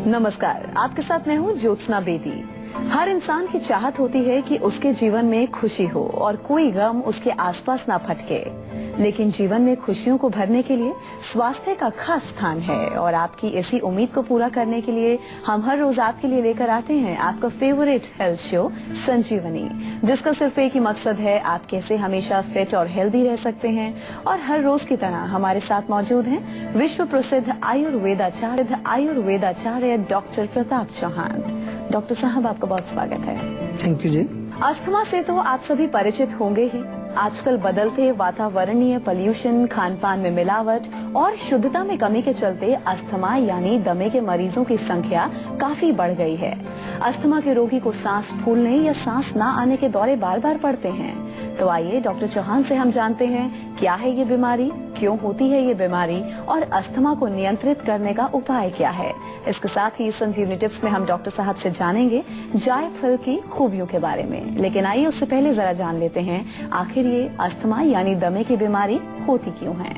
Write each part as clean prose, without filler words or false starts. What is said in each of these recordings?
नमस्कार, आपके साथ मैं हूँ ज्योत्सना बेदी। हर इंसान की चाहत होती है कि उसके जीवन में खुशी हो और कोई गम उसके आसपास ना फटके। लेकिन जीवन में खुशियों को भरने के लिए स्वास्थ्य का खास स्थान है और आपकी इसी उम्मीद को पूरा करने के लिए हम हर रोज आपके लिए लेकर आते हैं आपका फेवरेट हेल्थ शो संजीवनी, जिसका सिर्फ एक ही मकसद है आप कैसे हमेशा फिट और हेल्दी रह सकते हैं। और हर रोज की तरह हमारे साथ मौजूद हैं विश्व प्रसिद्ध आयुर्वेदाचार्य डॉक्टर प्रताप चौहान। डॉक्टर साहब, आपका बहुत स्वागत है। Thank you ji. अस्थमा से तो आप सभी परिचित होंगे ही। आजकल बदलते वातावरणीय पोल्यूशन, खान पान में मिलावट और शुद्धता में कमी के चलते अस्थमा यानी दमे के मरीजों की संख्या काफी बढ़ गई है। अस्थमा के रोगी को सांस फूलने या सांस ना आने के दौरे बार बार पड़ते हैं। तो आइए डॉक्टर चौहान से हम जानते हैं क्या है ये बीमारी, क्यों होती है ये बीमारी और अस्थमा को नियंत्रित करने का उपाय क्या है। इसके साथ ही संजीवनी टिप्स में हम डॉक्टर साहब से जानेंगे जायफल की खूबियों के बारे में। लेकिन आइए उससे पहले जरा जान लेते हैं आखिर ये अस्थमा यानी दमे की बीमारी होती क्यों है।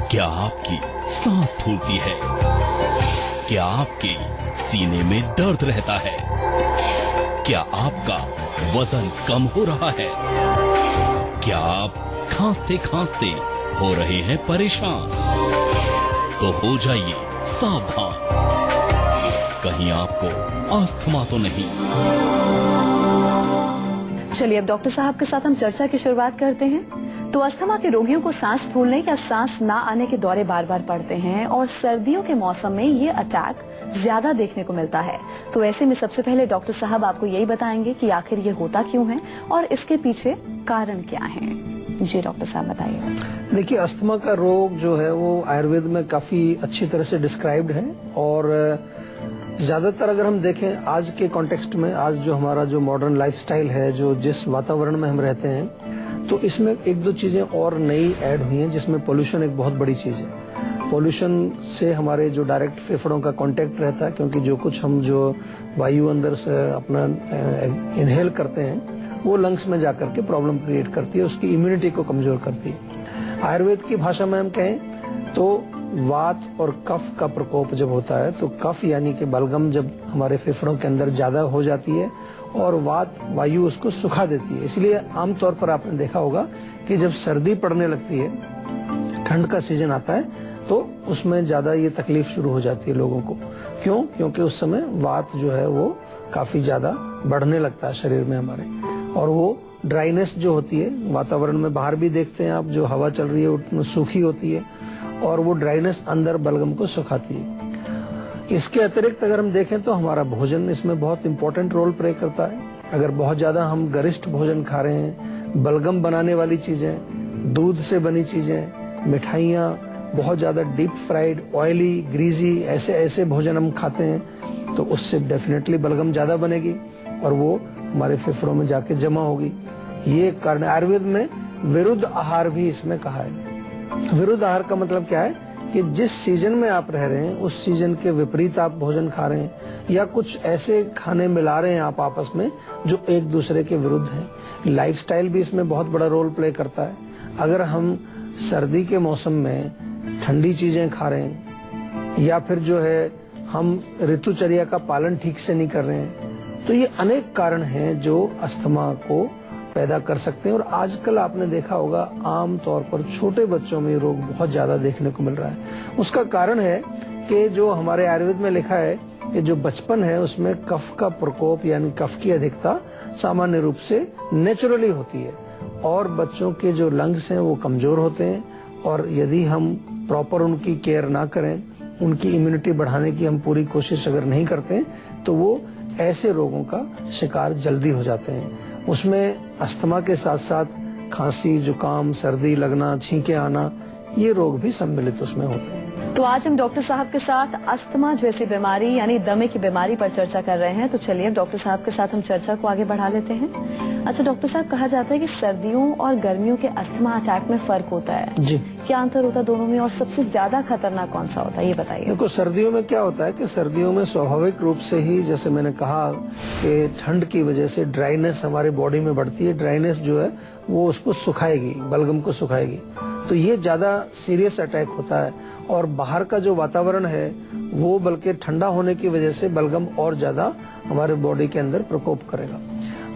क्या आपकी सांस फूलती है? क्या आपके सीने में दर्द रहता है? क्या आपका वजन कम हो रहा है? क्या आप खांसते खांसते हो रहे हैं परेशान? तो हो जाइए सावधान, कहीं आपको अस्थमा तो नहीं। चलिए अब डॉक्टर साहब के साथ हम चर्चा की शुरुआत करते हैं। तो अस्थमा के रोगियों को सांस फूलने या सांस ना आने के दौरे बार बार पड़ते हैं और सर्दियों के मौसम में ये अटैक ज्यादा देखने को मिलता है। तो ऐसे में सबसे पहले डॉक्टर साहब आपको यही बताएंगे कि आखिर ये होता क्यों है और इसके पीछे कारण क्या है। जी डॉक्टर साहब बताइए। देखिए, अस्थमा का रोग जो है वो आयुर्वेद में काफी अच्छी तरह से डिस्क्राइब्ड है और ज्यादातर अगर हम देखें आज के कॉन्टेक्स्ट में, आज जो हमारा जो मॉडर्न लाइफस्टाइल है, जो जिस वातावरण में हम रहते हैं, तो इसमें एक दो चीजें और नई ऐड हुई हैं, जिसमें पोल्यूशन एक बहुत बड़ी चीज है। पोल्यूशन से हमारे जो डायरेक्ट फेफड़ों का कांटेक्ट रहता है, क्योंकि जो कुछ हम जो वायु अंदर से अपना इनहेल करते हैं वो लंग्स में जाकर के प्रॉब्लम क्रिएट करती है, उसकी इम्यूनिटी को कमजोर करती है। आयुर्वेद की भाषा में हम कहें तो वात और कफ का प्रकोप जब होता है, तो कफ यानी कि बलगम जब हमारे फेफड़ों के अंदर ज्यादा हो जाती है और वात वायु उसको सुखा देती है। इसलिए आमतौर पर आपने देखा होगा कि जब सर्दी पड़ने लगती है, ठंड का सीजन आता है, तो उसमें ज्यादा ये तकलीफ शुरू हो जाती है लोगों को। क्यों? क्योंकि उस समय वात जो है वो काफी ज्यादा बढ़ने लगता है शरीर में हमारे, और वो ड्राइनेस जो होती है वातावरण में, बाहर भी देखते हैं आप, जो हवा चल रही है वो सूखी होती है और वो ड्राइनेस अंदर बलगम को सुखाती है। इसके अतिरिक्त अगर हम देखें तो हमारा भोजन इसमें बहुत इंपॉर्टेंट रोल प्ले करता है। अगर बहुत ज्यादा हम गरिष्ठ भोजन खा रहे हैं, बलगम बनाने वाली चीजें, दूध से बनी चीजें, मिठाइयाँ, बहुत ज्यादा डीप फ्राइड, ऑयली, ग्रीजी ऐसे भोजन हम खाते हैं, तो उससे डेफिनेटली बलगम ज्यादा बनेगी और वो हमारे फेफड़ों में जाके जमा होगी। ये कारण आयुर्वेद में विरुद्ध आहार भी इसमें कहा है। विरुद्ध आहार का मतलब क्या है कि जिस सीजन में आप रह रहे हैं उस सीजन के विपरीत आप भोजन खा रहे हैं या कुछ ऐसे खाने मिला रहे हैं आप आपस में जो एक दूसरे के विरुद्ध हैं। लाइफस्टाइल भी इसमें बहुत बड़ा रोल प्ले करता है। अगर हम सर्दी के मौसम में ठंडी चीजें खा रहे हैं या फिर जो है हम ऋतुचर्या का पालन ठीक से नहीं कर रहे हैं, तो ये अनेक कारण हैं जो अस्थमा को पैदा कर सकते हैं। और आजकल आपने देखा होगा आम तौर पर छोटे बच्चों में ये रोग बहुत ज्यादा देखने को मिल रहा है। उसका कारण है कि जो हमारे आयुर्वेद में लिखा है कि जो बचपन है उसमें कफ का प्रकोप यानी कफ की अधिकता सामान्य रूप से नेचुरली होती है और बच्चों के जो लंग्स हैं वो कमजोर होते हैं, और यदि हम प्रॉपर उनकी केयर ना करें, उनकी इम्यूनिटी बढ़ाने की हम पूरी कोशिश अगर नहीं करते, तो वो ऐसे रोगों का शिकार जल्दी हो जाते हैं। उसमें अस्थमा के साथ साथ खांसी, जुकाम, सर्दी लगना, छींके आना, ये रोग भी सम्मिलित उसमें होते हैं। तो आज हम डॉक्टर साहब के साथ अस्थमा जैसी बीमारी यानी दमे की बीमारी पर चर्चा कर रहे हैं। तो चलिए डॉक्टर साहब के साथ हम चर्चा को आगे बढ़ा लेते हैं। अच्छा डॉक्टर साहब, कहा जाता है कि सर्दियों और गर्मियों के अस्थमा अटैक में फर्क होता है, जी। क्या अंतर होता है दोनों में, और सबसे ज्यादा खतरनाक कौन सा होता है, ये बताइए। देखो, सर्दियों में क्या होता है कि सर्दियों में स्वाभाविक रूप से ही, जैसे मैंने कहा कि ठंड की वजह से ड्राइनेस हमारी बॉडी में बढ़ती है। ड्राइनेस जो है वो उसको सुखाएगी, बलगम को सुखाएगी, तो ये ज्यादा सीरियस अटैक होता है। और बाहर का जो वातावरण है वो बल्कि ठंडा होने की वजह से बलगम और ज्यादा हमारे बॉडी के अंदर प्रकोप करेगा।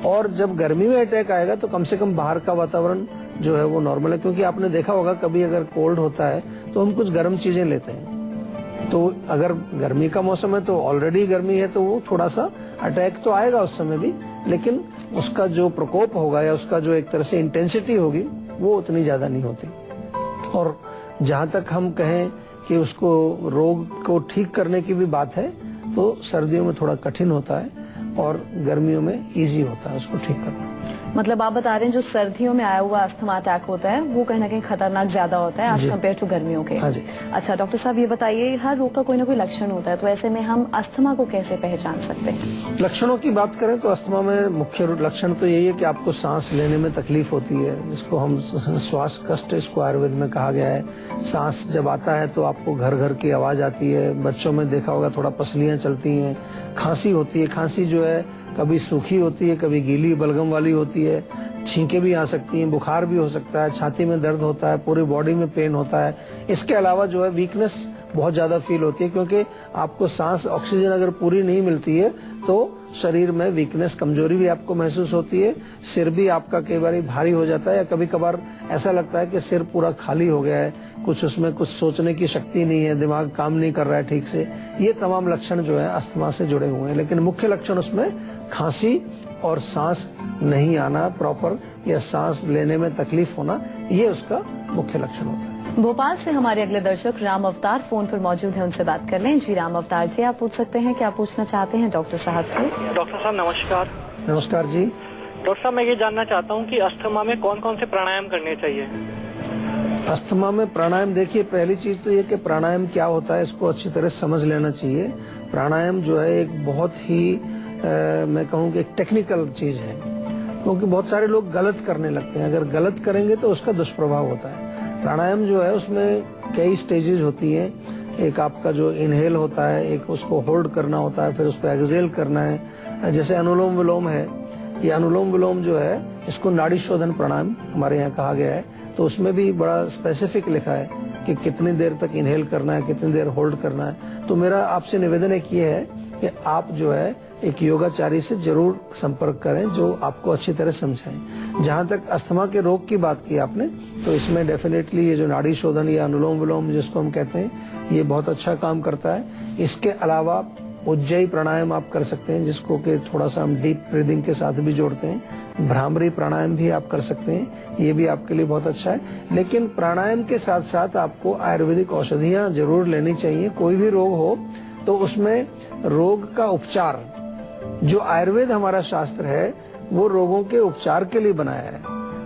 और जब गर्मी में अटैक आएगा तो कम से कम बाहर का वातावरण जो है वो नॉर्मल है, क्योंकि आपने देखा होगा कभी अगर कोल्ड होता है तो हम कुछ गर्म चीजें लेते हैं। तो अगर गर्मी का मौसम है तो ऑलरेडी गर्मी है तो वो थोड़ा सा अटैक तो आएगा उस समय भी, लेकिन उसका जो प्रकोप होगा या उसका जो एक तरह से इंटेंसिटी होगी वो उतनी ज्यादा नहीं होती। और जहाँ तक हम कहें कि उसको रोग को ठीक करने की भी बात है तो सर्दियों में थोड़ा कठिन होता है और गर्मियों में इजी होता है उसको ठीक करना। मतलब आप बता रहे हैं जो सर्दियों में आया हुआ अस्थमा अटैक होता है वो कहीं ना कहीं खतरनाक ज्यादा होता है एज कम्पेयर टू गर्मियों के। हाँ जी। अच्छा डॉक्टर साहब, ये बताइए, हर रोग का कोई ना कोई लक्षण होता है, तो ऐसे में हम अस्थमा को कैसे पहचान सकते हैं? लक्षणों की बात करें तो अस्थमा में मुख्य लक्षण तो यही है कि आपको सांस लेने में तकलीफ होती है, इसको हम श्वास कष्ट इसको आयुर्वेद में कहा गया है। सांस जब आता है तो आपको घर घर की आवाज आती है, बच्चों में देखा होगा थोड़ा पसलियां चलती हैं, खांसी होती है, खांसी जो है कभी सूखी होती है कभी गीली बलगम वाली होती है, छींके भी आ सकती हैं, बुखार भी हो सकता है, छाती में दर्द होता है, पूरी बॉडी में पेन होता है। इसके अलावा जो है वीकनेस बहुत ज्यादा फील होती है, क्योंकि आपको सांस ऑक्सीजन अगर पूरी नहीं मिलती है तो शरीर में वीकनेस, कमजोरी भी आपको महसूस होती है। सिर भी आपका कई बार भारी हो जाता है या कभी कभार ऐसा लगता है कि सिर पूरा खाली हो गया है, कुछ उसमें कुछ सोचने की शक्ति नहीं है, दिमाग काम नहीं कर रहा है ठीक से। ये तमाम लक्षण जो है अस्थमा से जुड़े हुए हैं, लेकिन मुख्य लक्षण उसमें खांसी और सांस नहीं आना प्रॉपर या सांस लेने में तकलीफ होना, ये उसका मुख्य लक्षण होता है। भोपाल से हमारे अगले दर्शक राम अवतार फोन पर मौजूद हैं, उनसे बात कर लें। जी राम अवतार जी, आप पूछ सकते हैं, क्या पूछना चाहते हैं डॉक्टर साहब से? डॉक्टर साहब नमस्कार। नमस्कार जी। डॉक्टर साहब, मैं ये जानना चाहता हूँ कि अस्थमा में कौन कौन से प्राणायाम करने चाहिए? अस्थमा में प्राणायाम, देखिए पहली चीज तो ये कि प्राणायाम क्या होता है इसको अच्छी तरह समझ लेना चाहिए। प्राणायाम जो है एक बहुत ही मैं कहूँ कि एक टेक्निकल चीज है, क्योंकि बहुत सारे लोग गलत करने लगते हैं। अगर गलत करेंगे तो उसका दुष्प्रभाव होता है। प्राणायाम जो है उसमें कई स्टेजेस होती हैं। एक आपका जो इनहेल होता है, एक उसको होल्ड करना होता है, फिर उसको एक्सहेल करना है। जैसे अनुलोम विलोम है, ये अनुलोम विलोम जो है इसको नाड़ी शोधन प्राणायाम हमारे यहाँ कहा गया है, तो उसमें भी बड़ा स्पेसिफिक लिखा है कि कितनी देर तक इनहेल करना है, कितनी देर होल्ड करना है। तो मेरा आपसे निवेदन एक ये है कि आप जो है एक योगाचारी से जरूर संपर्क करें जो आपको अच्छी तरह समझाएं। जहां तक अस्थमा के रोग की बात की आपने, तो इसमें डेफिनेटली ये जो नाड़ी शोधन या अनुलोम विलोम जिसको हम कहते हैं, ये बहुत अच्छा काम करता है। इसके अलावा उज्जयी प्राणायाम आप कर सकते हैं, जिसको कि थोड़ा सा हम डीप ब्रीदिंग के साथ भी जोड़ते हैं। भ्रामरी प्राणायाम भी आप कर सकते हैं, ये भी आपके लिए बहुत अच्छा है। लेकिन प्राणायाम के साथ साथ आपको आयुर्वेदिक औषधियां जरूर लेनी चाहिए। कोई भी रोग हो तो उसमें रोग का उपचार, जो आयुर्वेद हमारा शास्त्र है वो रोगों के उपचार के लिए बनाया है।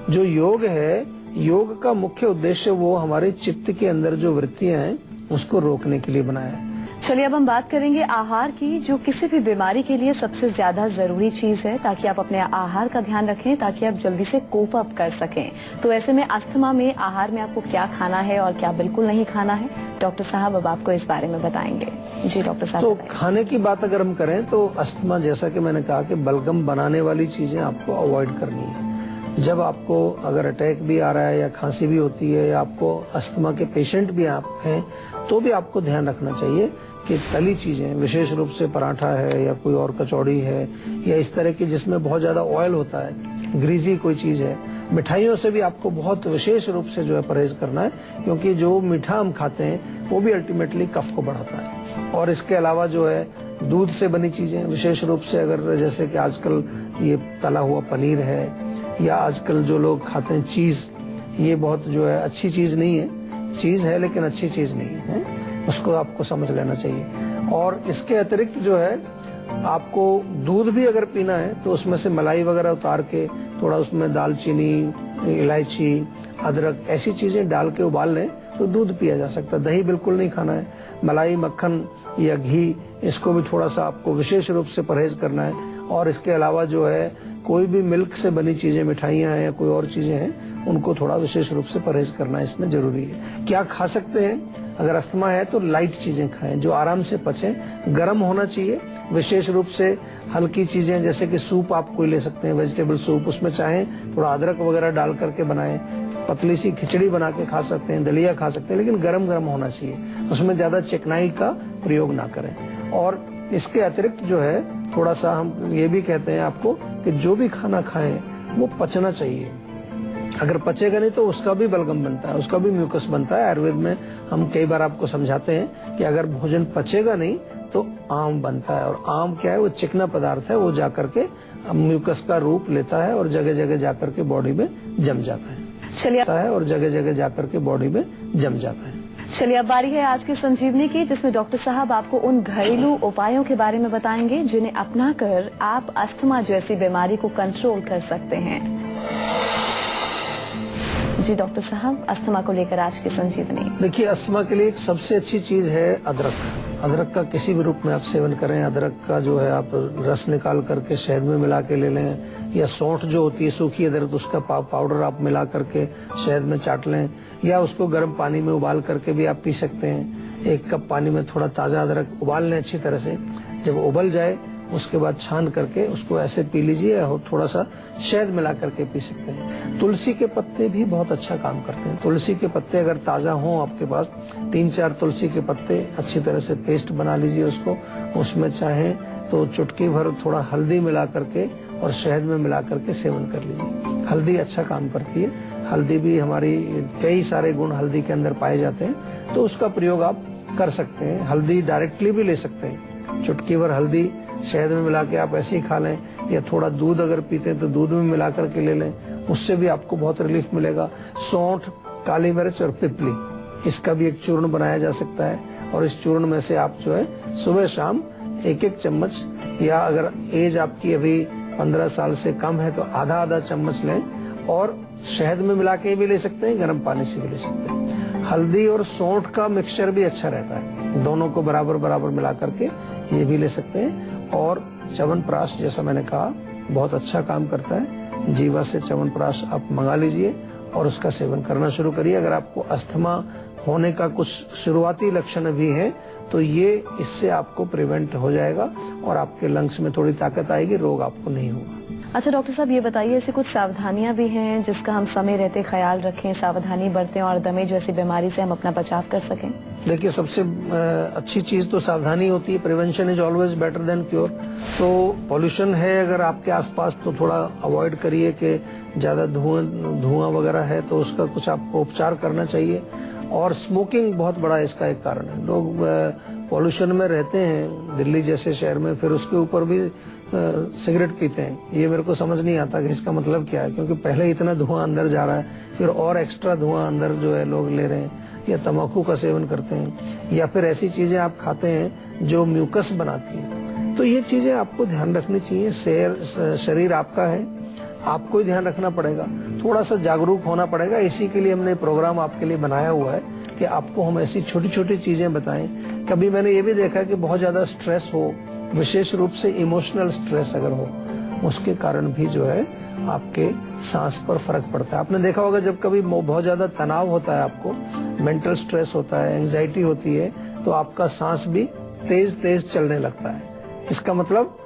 जो योग है, योग का मुख्य उद्देश्य वो हमारे चित्त के अंदर जो वृत्तियां हैं उसको रोकने के लिए बनाया है। चलिए अब हम बात करेंगे आहार की, जो किसी भी बीमारी के लिए सबसे ज्यादा जरूरी चीज है, ताकि आप अपने आहार का ध्यान रखें, ताकि आप जल्दी से कोप अप कर सकें। तो ऐसे में अस्थमा में आहार में आपको क्या खाना है और क्या बिल्कुल नहीं खाना है, डॉक्टर साहब अब आपको इस बारे में बताएंगे। जी डॉक्टर साहब। तो खाने की बात अगर हम करें तो अस्थमा, जैसा कि मैंने कहा कि बलगम बनाने वाली चीजें आपको अवॉइड करनी है। जब आपको अगर अटैक भी आ रहा है या खांसी भी होती है या आपको अस्थमा के पेशेंट भी आप हैं, तो भी आपको ध्यान रखना चाहिए कि तली चीजें, विशेष रूप से पराठा है या कोई और कचौड़ी है या इस तरह की जिसमें बहुत ज्यादा ऑयल होता है, ग्रीजी कोई चीज है, मिठाइयों से भी आपको बहुत विशेष रूप से जो है परहेज करना है, क्योंकि जो मीठा हम खाते हैं वो भी अल्टीमेटली कफ को बढ़ाता है। और इसके अलावा जो है दूध से बनी चीजें, विशेष रूप से अगर जैसे कि आजकल ये तला हुआ पनीर है या आजकल जो लोग खाते हैं चीज, ये बहुत जो है अच्छी चीज नहीं है। चीज है लेकिन अच्छी चीज नहीं है, उसको आपको समझ लेना चाहिए। और इसके अतिरिक्त जो है आपको दूध भी अगर पीना है तो उसमें से मलाई वगैरह उतार के थोड़ा उसमें दालचीनी, इलायची, अदरक ऐसी चीजें डाल के उबाल लें तो दूध पिया जा सकता है। दही बिल्कुल नहीं खाना है। मलाई, मक्खन या घी, इसको भी थोड़ा सा आपको विशेष रूप से परहेज करना है। और इसके अलावा जो है कोई भी मिल्क से बनी चीजें, मिठाइयाँ हैं या कोई और चीजें हैं, उनको थोड़ा विशेष रूप से परहेज करना इसमें जरूरी है। क्या खा सकते हैं? अगर अस्थमा है तो लाइट चीजें खाएं जो आराम से पचे, गर्म होना चाहिए। विशेष रूप से हल्की चीजें जैसे कि सूप आप कोई ले सकते हैं, वेजिटेबल सूप, उसमें चाहें थोड़ा अदरक वगैरह डाल करके बनाएं। पतली सी खिचड़ी बना के खा सकते हैं, दलिया खा सकते हैं, लेकिन गरम गरम होना चाहिए, उसमें ज्यादा चिकनाई का प्रयोग ना करें। और इसके अतिरिक्त जो है थोड़ा सा हम ये भी कहते हैं आपको कि जो भी खाना खाएं वो पचना चाहिए। अगर पचेगा नहीं तो उसका भी बलगम बनता है, उसका भी म्यूकस बनता है। आयुर्वेद में हम कई बार आपको समझाते हैं कि अगर भोजन पचेगा नहीं तो आम बनता है, और आम क्या है? वो चिकना पदार्थ है, वो जाकर के म्यूकस का रूप लेता है और जगह जगह जाकर के बॉडी में जम जाता है, और जगह जगह जाकर के बॉडी में जम जाता है। चलिए अब बारी है आज की संजीवनी की, जिसमें डॉक्टर साहब आपको उन घरेलू उपायों के बारे में बताएंगे जिन्हें अपनाकर आप अस्थमा जैसी बीमारी को कंट्रोल कर सकते हैं। जी डॉक्टर साहब, अस्थमा को लेकर आज की संजीवनी। देखिए, अस्थमा के लिए एक सबसे अच्छी चीज है अदरक। अदरक का किसी भी रूप में आप सेवन करें। अदरक का जो है आप रस निकाल करके शहद में मिला के ले लें, या सौंठ जो होती है सूखी अदरक, उसका पाउडर आप मिला करके शहद में चाट लें, या उसको गर्म पानी में उबाल करके भी आप पी सकते हैं। 1 कप पानी में थोड़ा ताजा अदरक उबाल लें अच्छी तरह से, जब उबल जाए उसके बाद छान करके उसको ऐसे पी लीजिए, और थोड़ा सा शहद मिला करके पी सकते हैं। तुलसी के पत्ते भी बहुत अच्छा काम करते हैं। तुलसी के पत्ते अगर ताजा हों आपके पास, 3-4 तुलसी के पत्ते अच्छी तरह से पेस्ट बना लीजिए उसको, उसमें चाहे तो चुटकी भर थोड़ा हल्दी मिला करके और शहद में मिला करके सेवन कर लीजिए। हल्दी अच्छा काम करती है। हल्दी भी हमारी कई सारे गुण हल्दी के अंदर पाए जाते हैं, तो उसका प्रयोग आप कर सकते हैं। हल्दी डायरेक्टली भी ले सकते हैं, चुटकी भर हल्दी शहद में मिला के आप ऐसे ही खा लें, या थोड़ा दूध अगर पीते हैं तो दूध में मिला करके ले लें, उससे भी आपको बहुत रिलीफ मिलेगा। सौंठ, काली मिर्च और पिपली, इसका भी एक चूर्ण बनाया जा सकता है, और इस चूर्ण में से आप जो है सुबह शाम 1-1 चम्मच, या अगर एज आपकी अभी 15 साल से कम है तो आधा चम्मच लें, और शहद में मिला के भी ले सकते हैं, गर्म पानी से भी ले सकते हैं। हल्दी और सौंठ का मिक्सचर भी अच्छा रहता है, दोनों को बराबर बराबर मिला करके ये भी ले सकते हैं। और च्यवनप्राश, जैसा मैंने कहा, बहुत अच्छा काम करता है। जीवा से च्यवनप्राश आप मंगा लीजिए और उसका सेवन करना शुरू करिए। अगर आपको अस्थमा होने का कुछ शुरुआती लक्षण भी है तो ये इससे आपको प्रिवेंट हो जाएगा, और आपके लंग्स में थोड़ी ताकत आएगी, रोग आपको नहीं होगा। अच्छा डॉक्टर साहब, ये बताइए ऐसी कुछ सावधानियां भी हैं जिसका हम समय रहते ख्याल रखें, सावधानी बरतें और दमे जैसी बीमारी से हम अपना बचाव कर सकें? देखिए, सबसे अच्छी चीज तो सावधानी होती है। Prevention is always better than cure. तो पॉल्यूशन है अगर आपके आसपास तो थोड़ा अवॉइड करिए कि ज्यादा धुआं वगैरह है तो उसका कुछ आपको उपचार करना चाहिए। और स्मोकिंग बहुत बड़ा इसका एक कारण है। लोग पॉल्यूशन में रहते हैं दिल्ली जैसे शहर में, फिर उसके ऊपर भी सिगरेट पीते हैं। ये मेरे को समझ नहीं आता कि इसका मतलब क्या है, क्योंकि पहले इतना धुआं अंदर जा रहा है, फिर और एक्स्ट्रा धुआं अंदर जो है लोग ले रहे हैं, या तंबाकू का सेवन करते हैं, या फिर ऐसी चीजें आप खाते हैं जो म्यूकस बनाती हैं। तो ये चीजें आपको ध्यान रखनी चाहिए। शरीर आपका है, आपको ही ध्यान रखना पड़ेगा, थोड़ा सा जागरूक होना पड़ेगा। इसी के लिए हमने प्रोग्राम आपके लिए बनाया हुआ है कि आपको हम ऐसी छोटी छोटी चीजें बताएं। कभी मैंने ये भी देखा कि बहुत ज्यादा स्ट्रेस हो, विशेष रूप से इमोशनल स्ट्रेस अगर हो, उसके कारण भी जो है आपके सांस पर फर्क पड़ता है। आपने देखा होगा जब कभी बहुत ज्यादा तनाव होता है, आपको मेंटल स्ट्रेस होता है, एंजाइटी होती है, तो आपका सांस भी तेज तेज चलने लगता है। इसका मतलब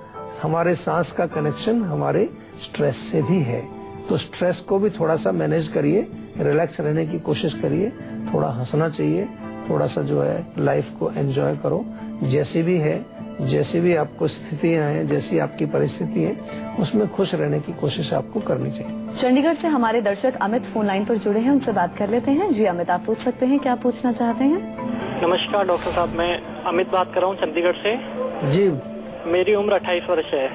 हमारे सांस का कनेक्शन हमारे स्ट्रेस से भी है। तो स्ट्रेस को भी थोड़ा सा मैनेज करिए, रिलैक्स रहने की कोशिश करिए, थोड़ा हंसना चाहिए, थोड़ा सा जो है लाइफ को एंजॉय करो। जैसी भी है, जैसी भी आपको स्थितियां हैं, जैसी आपकी परिस्थिति है, उसमें खुश रहने की कोशिश आपको करनी चाहिए। चंडीगढ़ से हमारे दर्शक अमित फोन लाइन पर जुड़े हैं, उनसे बात कर लेते हैं। जी अमित, आप पूछ सकते हैं, क्या पूछना चाहते हैं? नमस्कार डॉक्टर साहब, मैं अमित बात कर रहा हूँ चंडीगढ़ से। जी, मेरी उम्र 28 वर्ष है।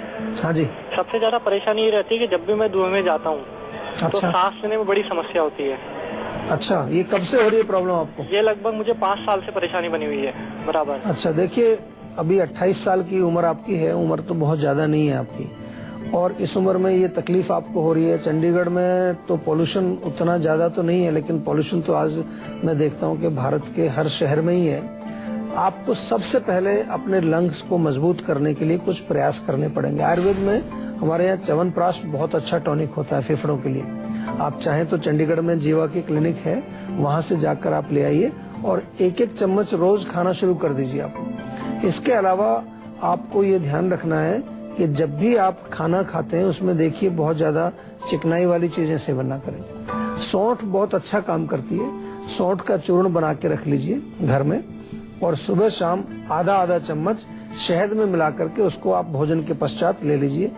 हाँ जी। सबसे ज्यादा परेशानी ये रहती है कि जब भी मैं धुएं में जाता हूँ तो अच्छा। सांस लेने में बड़ी समस्या होती है। अच्छा, ये कब से हो रही है प्रॉब्लम आपको? ये लगभग मुझे 5 साल से परेशानी बनी हुई है बराबर। अच्छा, देखिए अभी 28 साल की उम्र आपकी है, उम्र तो बहुत ज्यादा नहीं है आपकी, और इस उम्र में ये तकलीफ आपको हो रही है। चंडीगढ़ में तो पॉल्यूशन उतना ज्यादा तो नहीं है, लेकिन पॉल्यूशन तो आज मैं देखता हूँ कि भारत के हर शहर में ही है। आपको सबसे पहले अपने लंग्स को मजबूत करने के लिए कुछ प्रयास करने पड़ेंगे। आयुर्वेद में हमारे यहाँ च्यवनप्राश बहुत अच्छा टॉनिक होता है फेफड़ों के लिए। आप चाहें तो चंडीगढ़ में जीवा की क्लिनिक है, वहां से जाकर आप ले आइए और एक एक चम्मच रोज खाना शुरू कर दीजिए आप। इसके अलावा आपको ये ध्यान रखना है कि जब भी आप खाना खाते हैं उसमें देखिए बहुत ज्यादा चिकनाई वाली चीजें सेवन ना करें। सौंठ बहुत अच्छा काम करती है, सौंठ का चूर्ण बना के रख लीजिए घर में और सुबह शाम आधा आधा चम्मच शहद में मिला करके उसको आप भोजन के पश्चात ले लीजिए।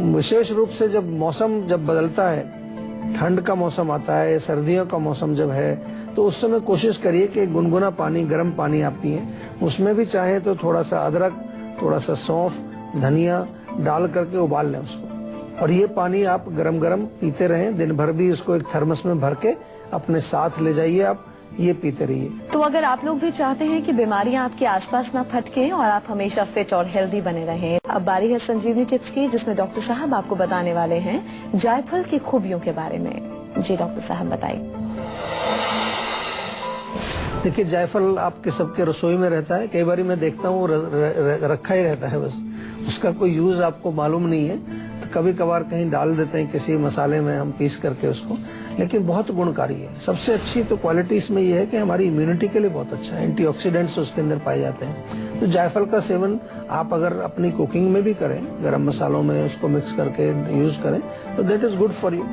विशेष रूप से जब मौसम जब बदलता है, ठंड का मौसम आता है, सर्दियों का मौसम जब है, तो उस समय कोशिश करिए कि गुनगुना पानी, गर्म पानी आप पिए। उसमें भी चाहे तो थोड़ा सा अदरक, थोड़ा सा सौंफ, धनिया डाल करके उबाल लें उसको, और ये पानी आप गरम गरम पीते रहें। दिन भर भी उसको एक थर्मस में भर के अपने साथ ले जाइए, आप ये पीते रहिए। तो अगर आप लोग भी चाहते हैं कि बीमारियां आपके आसपास ना फटके और आप हमेशा फिट और हेल्दी बने रहें, अब बारी है संजीवनी टिप्स की, जिसमें डॉक्टर साहब आपको बताने वाले हैं जायफल की खूबियों के बारे में। जी डॉक्टर साहब बताइए। देखिए, जायफल आपके सबके रसोई में रहता है। कई बार मैं देखता हूँ रखा ही रहता है, बस उसका कोई यूज आपको मालूम नहीं है। तो कभी कभार कहीं डाल देते हैं किसी मसाले में हम पीस करके उसको, लेकिन बहुत गुणकारी है। सबसे अच्छी तो क्वालिटी इसमें यह है कि हमारी इम्यूनिटी के लिए बहुत अच्छा है, एंटीऑक्सीडेंट्स उसके अंदर पाए जाते हैं। तो जायफल का सेवन आप अगर अपनी कुकिंग में भी करें, गरम मसालों में उसको मिक्स करके यूज करें, तो that is good for you.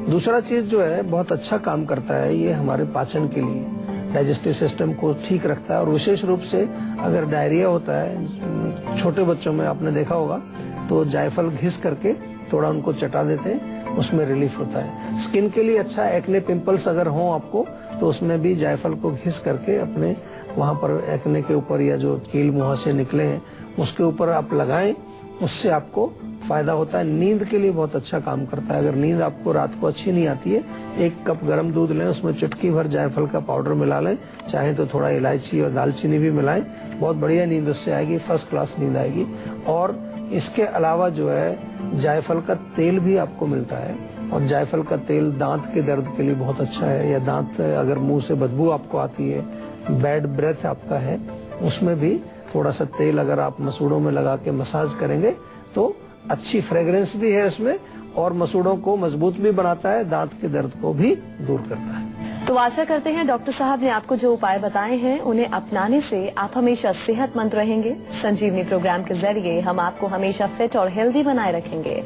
दूसरा चीज जो है बहुत अच्छा काम करता है, ये हमारे पाचन के लिए, डाइजेस्टिव सिस्टम को ठीक रखता है। और विशेष रूप से अगर डायरिया होता है छोटे बच्चों में, आपने देखा होगा, तो जायफल घिस करके थोड़ा उनको चटा देते हैं, उसमें रिलीफ होता है। स्किन के लिए अच्छा, एक्ने पिंपल्स अगर हो आपको, तो उसमें भी जायफल को घिस करके अपने वहां पर एक्ने के ऊपर या जो कील मुंह से निकले हैं उसके ऊपर आप लगाएं, उससे आपको फायदा होता है। नींद के लिए बहुत अच्छा काम करता है। अगर नींद आपको रात को अच्छी नहीं आती है, 1 कप गर्म दूध लें, उसमें चुटकी भर जायफल का पाउडर मिला लें, चाहे तो थोड़ा इलायची और दालचीनी भी मिलाएं, बहुत बढ़िया नींद उससे आएगी, फर्स्ट क्लास नींद आएगी। और इसके अलावा जो है जायफल का तेल भी आपको मिलता है, और जायफल का तेल दांत के दर्द के लिए बहुत अच्छा है, या दांत अगर मुंह से बदबू आपको आती है, बैड ब्रेथ आपका है, उसमें भी थोड़ा सा तेल अगर आप मसूड़ों में लगा के मसाज करेंगे तो अच्छी फ्रेग्रेंस भी है उसमें, और मसूड़ों को मजबूत भी बनाता है, दांत के दर्द को भी दूर करता है। तो आशा करते हैं डॉक्टर साहब ने आपको जो उपाय बताए हैं उन्हें अपनाने से आप हमेशा सेहतमंद रहेंगे। संजीवनी प्रोग्राम के जरिए हम आपको हमेशा फिट और हेल्दी बनाए रखेंगे।